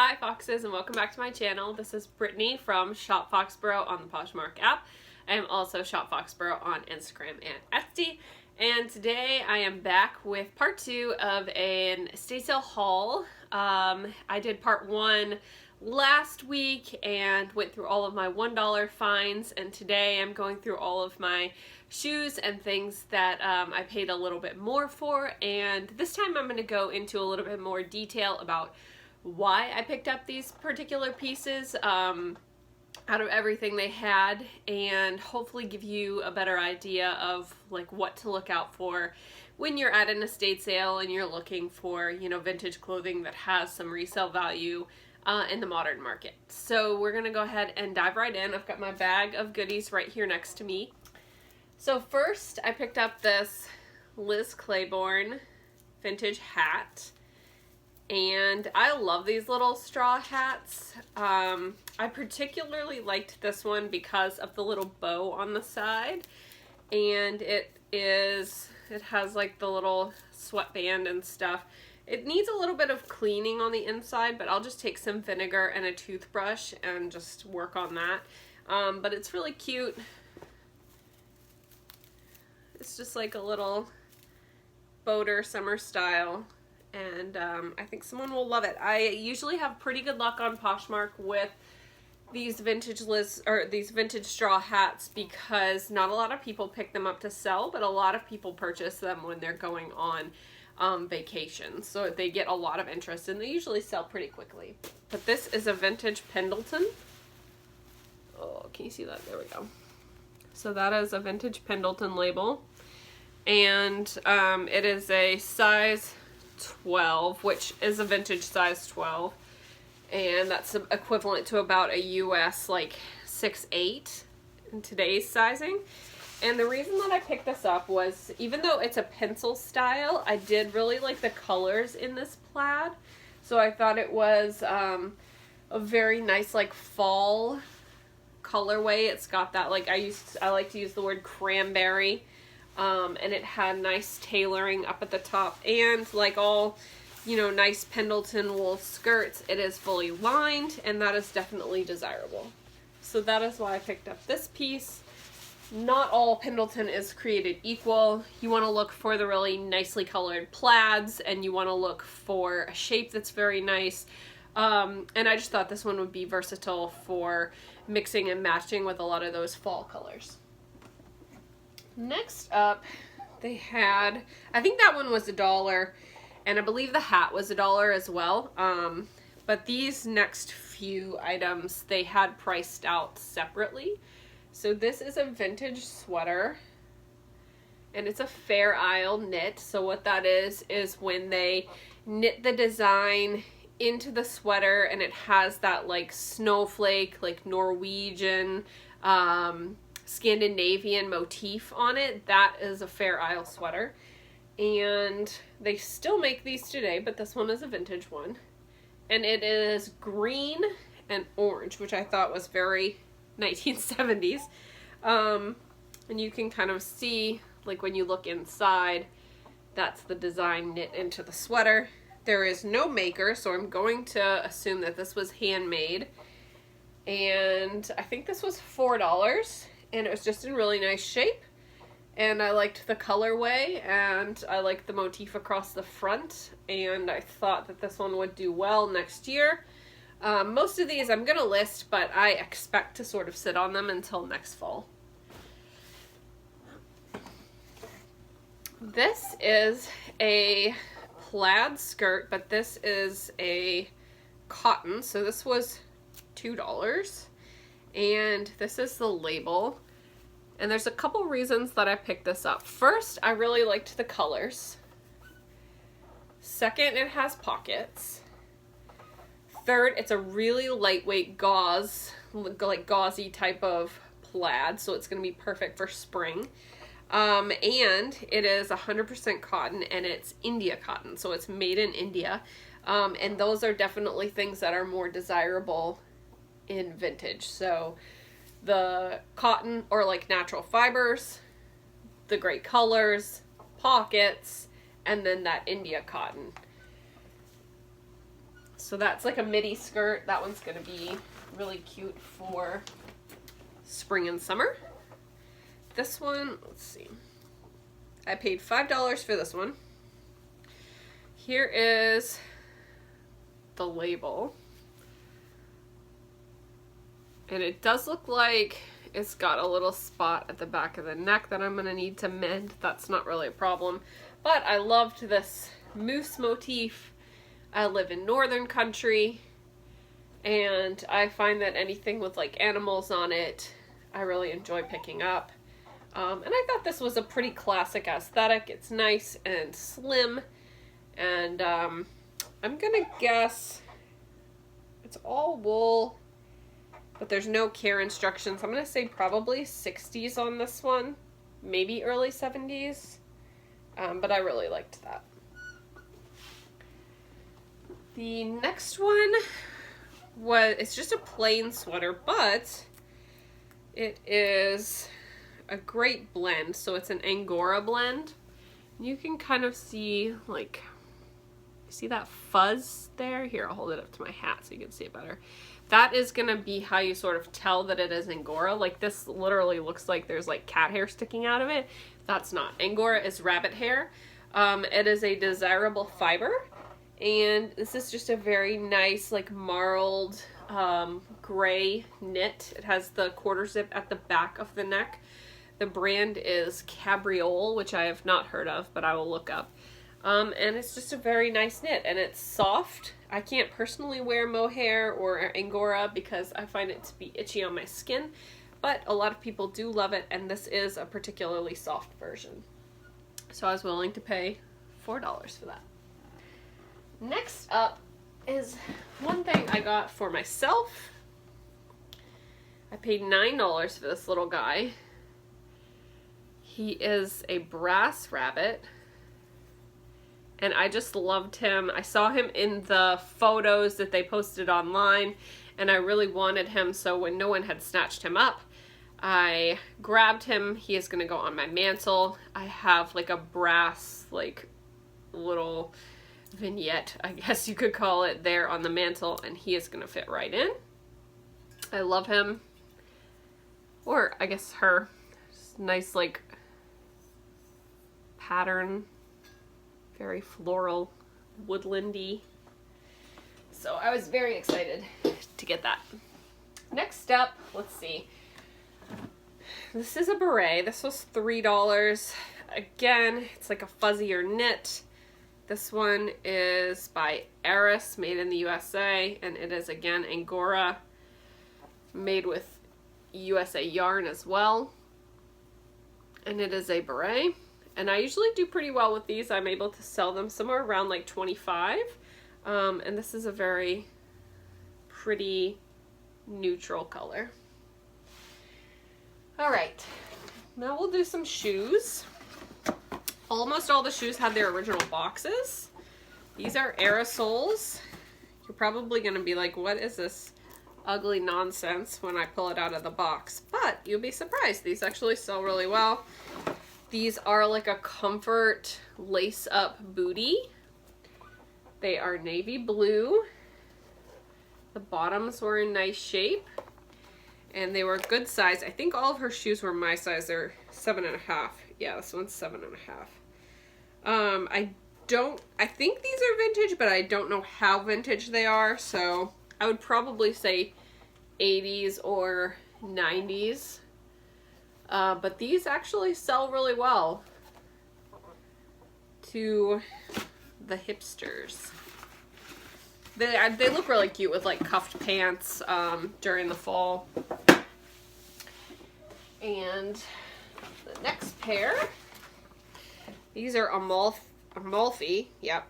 Hi Foxes, and welcome back to my channel. This is Brittany from SHOPFOXBURROW on the Poshmark app. I am also SHOPFOXBURROW on Instagram and Etsy. And today I am back with part 2 of an estate sale haul. I did part 1 last week and went through all of my $1 finds, and today I'm going through all of my shoes and things that I paid a little bit more for, and this time I'm going to go into a little bit more detail about why I picked up these particular pieces out of everything they had, and hopefully give you a better idea of like what to look out for when you're at an estate sale and you're looking for, you know, vintage clothing that has some resale value in the modern market. So we're gonna go ahead and dive right in. I've got my bag of goodies right here next to me. So first I picked up this Liz Claiborne vintage hat. And I love these little straw hats. I particularly liked this one because of the little bow on the side. And it has like the little sweatband and stuff. It needs a little bit of cleaning on the inside, but I'll just take some vinegar and a toothbrush and just work on that. But it's really cute. It's just like a little boater summer style. And I think someone will love it. I usually have pretty good luck on Poshmark with these vintage straw hats because not a lot of people pick them up to sell, but a lot of people purchase them when they're going on vacation. So they get a lot of interest and they usually sell pretty quickly. But this is a vintage Pendleton. Oh, can you see that? There we go. So that is a vintage Pendleton label. And it is a size 12, which is a vintage size 12, and that's equivalent to about a US like 6'8" in today's sizing. And the reason that I picked this up was, even though it's a pencil style, I did really like the colors in this plaid, so I thought it was a very nice like fall colorway. It's got that, like, I like to use the word cranberry. And it had nice tailoring up at the top, and like all, you know, nice Pendleton wool skirts, it is fully lined, and that is definitely desirable. So that is why I picked up this piece. Not all Pendleton is created equal. You want to look for the really nicely colored plaids, and you want to look for a shape that's very nice. And I just thought this one would be versatile for mixing and matching with a lot of those fall colors. Next up, they had, I think that one was $1, and I believe the hat was $1 as well. But these next few items they had priced out separately. So this is a vintage sweater, and it's a Fair Isle knit. So what that is when they knit the design into the sweater, and it has that like snowflake, like Norwegian, Scandinavian motif on it. That is a Fair Isle sweater, and they still make these today, but this one is a vintage one, and it is green and orange, which I thought was very 1970s. And you can kind of see, like when you look inside, that's the design knit into the sweater. There is no maker, so I'm going to assume that this was handmade, and I think this was $4. And it was just in really nice shape, and I liked the colorway, and I liked the motif across the front, and I thought that this one would do well next year. Most of these I'm gonna list, but I expect to sort of sit on them until next fall. This is a plaid skirt, but this is a cotton, so this was $2. And this is the label, and there's a couple reasons that I picked this up. First, I really liked the colors. Second, it has pockets. Third, it's a really lightweight gauze, like gauzy type of plaid, so it's going to be perfect for spring. And it is 100% cotton, and it's India cotton, so it's made in India. And those are definitely things that are more desirable in vintage. So the cotton, or like natural fibers, the great colors, pockets, and then that India cotton. So that's like a midi skirt. That one's gonna be really cute for spring and summer. This one, let's see. I paid $5 for this one. Here is the label. And it does look like it's got a little spot at the back of the neck that I'm gonna need to mend. That's not really a problem. But I loved this moose motif. I live in northern country, and I find that anything with like animals on it, I really enjoy picking up. And I thought this was a pretty classic aesthetic. It's nice and slim, and I'm gonna guess it's all wool, but there's no care instructions. I'm gonna say probably 60s on this one, maybe early 70s, but I really liked that. The next one it's just a plain sweater, but it is a great blend. So it's an Angora blend. You can kind of see, like, see that fuzz there? Here, I'll hold it up to my hat so you can see it better. That is gonna be how you sort of tell that it is Angora. Like, this literally looks like there's like cat hair sticking out of it. That's not. Angora is rabbit hair. It is a desirable fiber, and this is just a very nice, like, marled gray knit. It has the quarter zip at the back of the neck. The brand is Cabriole, which I have not heard of, but I will look up. And it's just a very nice knit, and it's soft. I can't personally wear mohair or Angora because I find it to be itchy on my skin, but a lot of people do love it, and this is a particularly soft version. So I was willing to pay $4 for that. Next up is one thing I got for myself. I paid $9 for this little guy. He is a brass rabbit, and I just loved him. I saw him in the photos that they posted online, and I really wanted him, so when no one had snatched him up, I grabbed him. He is going to go on my mantle. I have like a brass, like, little vignette, I guess you could call it, there on the mantle, and he is going to fit right in. I love him. Or, I guess her. Just nice, like, pattern. Very floral, woodlandy. So I was very excited to get that. Next up, let's see. This is a beret. This was $3. Again, it's like a fuzzier knit. This one is by Eris, made in the USA, and it is, again, Angora, made with USA yarn as well. And it is a beret. And I usually do pretty well with these. I'm able to sell them somewhere around like 25. And this is a very pretty neutral color. All right, now we'll do some shoes. Almost all the shoes had their original boxes. These are aerosols. You're probably gonna be like, what is this ugly nonsense when I pull it out of the box? But you'll be surprised. These actually sell really well. These are like a comfort lace-up booty. They are navy blue. The bottoms were in nice shape, and they were a good size. I think all of her shoes were my size. They're 7.5. Yeah, this one's 7.5. I think these are vintage, but I don't know how vintage they are, so I would probably say 80s or 90s. But these actually sell really well to the hipsters. They look really cute with like cuffed pants during the fall. And the next pair, these are Amalfi, yep,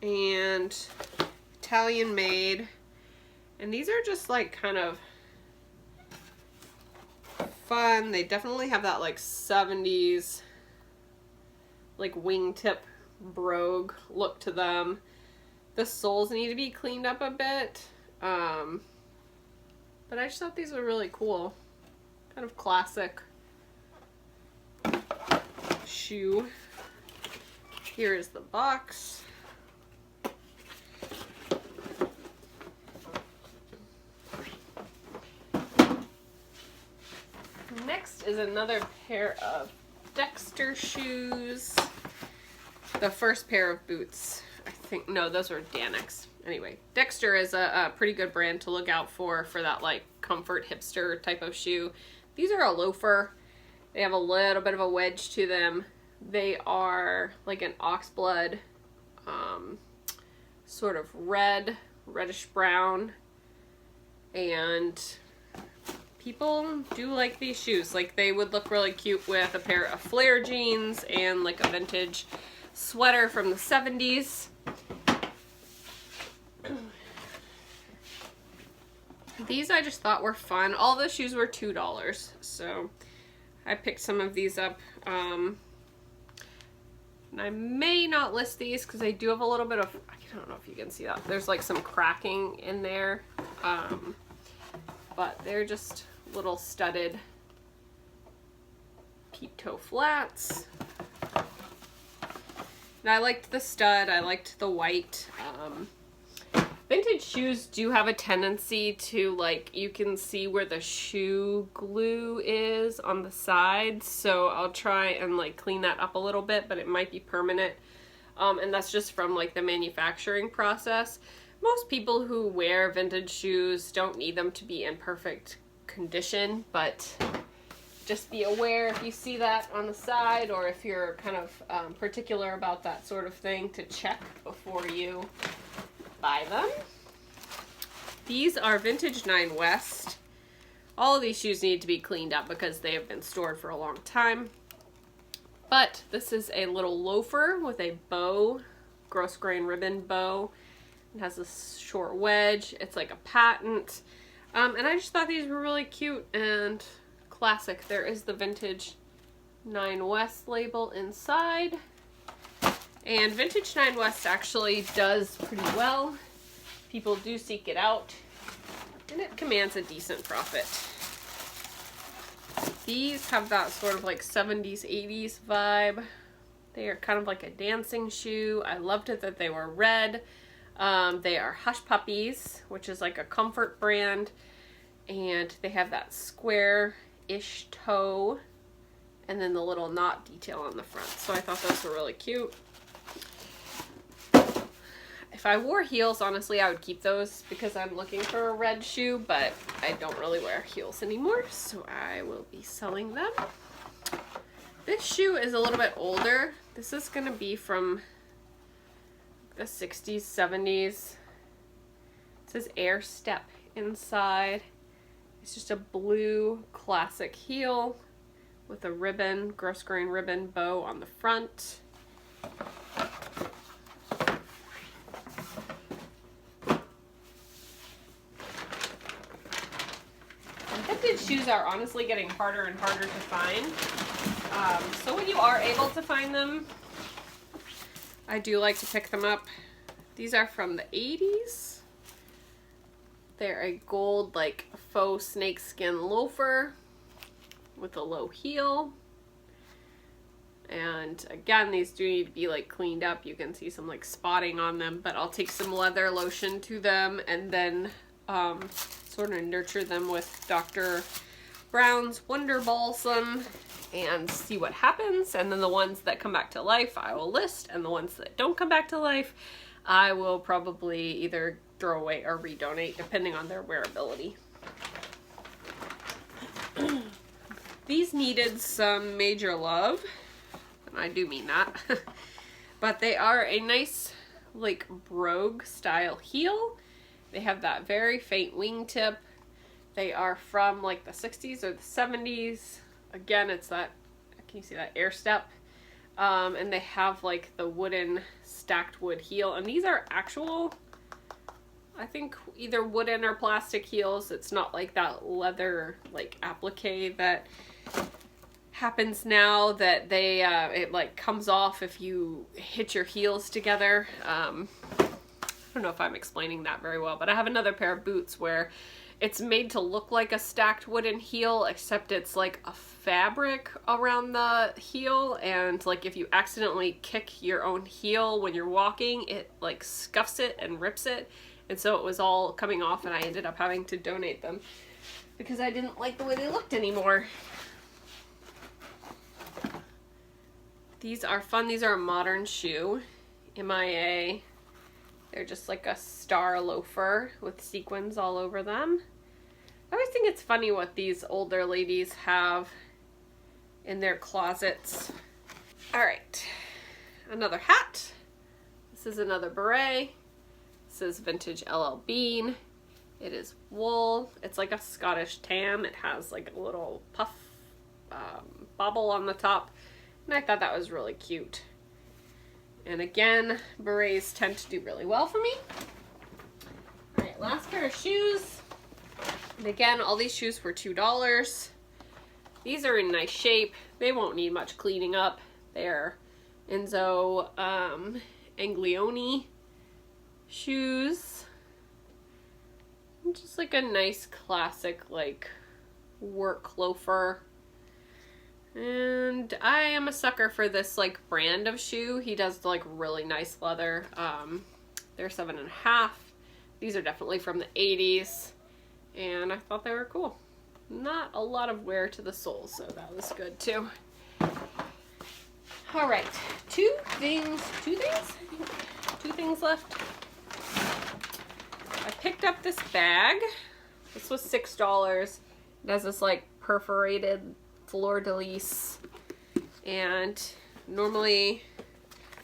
and Italian made. And these are just like kind of fun. They definitely have that like 70s like wingtip brogue look to them. The soles need to be cleaned up a bit, but I just thought these were really cool. Kind of classic shoe. Here is the box. is another pair of Dexter shoes. The first pair of boots, I think, no, those are Danics. Anyway, Dexter is a pretty good brand to look out for that like comfort hipster type of shoe. These are a loafer. They have a little bit of a wedge to them. They are like an oxblood, sort of reddish brown, and people do like these shoes. Like, they would look really cute with a pair of flare jeans and like a vintage sweater from the 70s. These I just thought were fun. All the shoes were $2, so I picked some of these up. And I may not list these because they do have a little bit of, I don't know if you can see that. There's like some cracking in there. But they're just little studded peep toe flats. And I liked the stud. I liked the white. Vintage shoes do have a tendency to, like, you can see where the shoe glue is on the sides, so I'll try and like clean that up a little bit, but it might be permanent. And that's just from like the manufacturing process. Most people who wear vintage shoes don't need them to be in perfect condition, but just be aware if you see that on the side, or if you're kind of particular about that sort of thing, to check before you buy them. These are vintage 9 West. All of these shoes need to be cleaned up because they have been stored for a long time. But this is a little loafer with a bow, gross grain ribbon bow. It has a short wedge. It's like a patent. And I just thought these were really cute and classic. There is the vintage 9 West label inside. And vintage 9 West actually does pretty well. People do seek it out, and it commands a decent profit. These have that sort of like 70s, 80s vibe. They are kind of like a dancing shoe. I loved it that they were red. They are Hush Puppies, which is like a comfort brand, and they have that square-ish toe and then the little knot detail on the front. So I thought those were really cute. If I wore heels, honestly, I would keep those because I'm looking for a red shoe, but I don't really wear heels anymore, so I will be selling them. This shoe is a little bit older. This is going to be from the 60s, 70s. It says Air Step inside. It's just a blue classic heel with a ribbon, gross grain ribbon bow on the front. Vintage shoes are honestly getting harder and harder to find. So when you are able to find them, I do like to pick them up. These are from the 80s. They're a gold, like, faux snakeskin loafer with a low heel. And again, these do need to be like cleaned up. You can see some like spotting on them, but I'll take some leather lotion to them and then sort of nurture them with Dr. Brown's Wonder Balsam and see what happens. And then the ones that come back to life I will list, and the ones that don't come back to life I will probably either throw away or redonate depending on their wearability. These needed some major love, and I do mean that. But they are a nice like brogue style heel. They have that very faint wingtip. They are from like the 60s or the 70s. Again, it's that, can you see that Air Step? And they have like the wooden, stacked wood heel. And these are actual, I think, either wooden or plastic heels. It's not like that leather like applique that happens now, that they it like comes off if you hit your heels together. I don't know if I'm explaining that very well, but I have another pair of boots where it's made to look like a stacked wooden heel, except it's like a fabric around the heel, and like if you accidentally kick your own heel when you're walking, it like scuffs it and rips it. And so it was all coming off, and I ended up having to donate them because I didn't like the way they looked anymore. These are fun. These are a modern shoe. MIA. They're just like a star loafer with sequins all over them. I always think it's funny what these older ladies have in their closets. All right, another hat. This is another beret. This is vintage LL Bean. It is wool. It's like a Scottish tam. It has like a little puff bobble on the top. And I thought that was really cute. And again, berets tend to do really well for me. All right, last pair of shoes. And again, all these shoes were $2. These are in nice shape. They won't need much cleaning up. They're Enzo Anglione shoes. Just like a nice classic like work loafer. And I am a sucker for this like brand of shoe. He does like really nice leather. They're 7.5. These are definitely from the 80s. And I thought they were cool. Not a lot of wear to the soles, so that was good too. All right, two things left. I picked up this bag. This was $6. It has this like perforated fleur-de-lis, and normally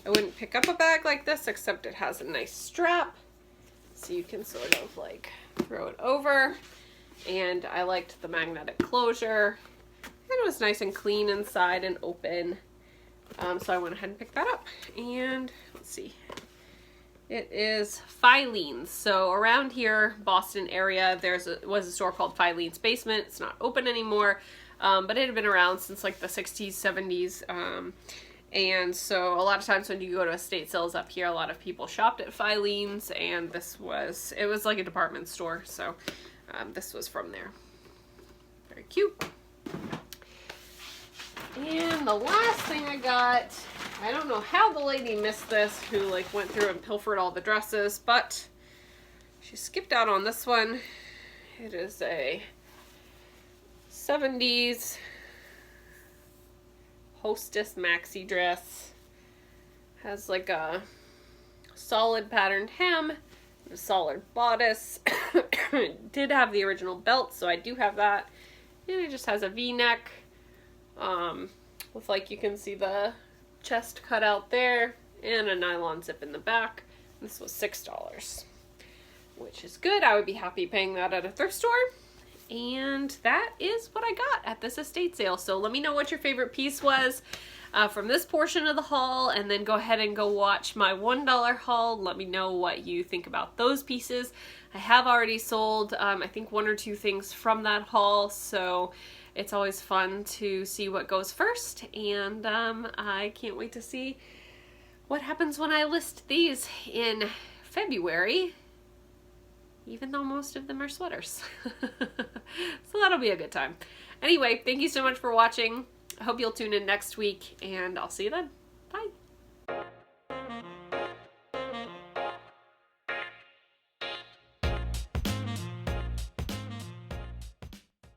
I wouldn't pick up a bag like this, except it has a nice strap, so you can sort of like throw it over, and I liked the magnetic closure, and it was nice and clean inside and open, so I went ahead and picked that up. And let's see, it is Filene's. So around here, Boston area, was a store called Filene's Basement. It's not open anymore. But it had been around since like the 60s, 70s. And so a lot of times when you go to estate sales up here, a lot of people shopped at Filene's, and it was like a department store. So this was from there. Very cute. And the last thing I got, I don't know how the lady missed this, who like went through and pilfered all the dresses, but she skipped out on this one. It is a 70s hostess maxi dress. Has like a solid patterned hem, a solid bodice. Did have the original belt, so I do have that. And it just has a V-neck with like, you can see the chest cut out there, and a nylon zip in the back. This was $6, which is good. I would be happy paying that at a thrift store. And that is what I got at this estate sale. So let me know what your favorite piece was from this portion of the haul, and then go ahead and go watch my $1 haul. Let me know what you think about those pieces. I have already sold, I think, 1 or 2 things from that haul, so it's always fun to see what goes first, and I can't wait to see what happens when I list these in February, even though most of them are sweaters. So that'll be a good time. Anyway, thank you so much for watching. I hope you'll tune in next week, and I'll see you then. Bye.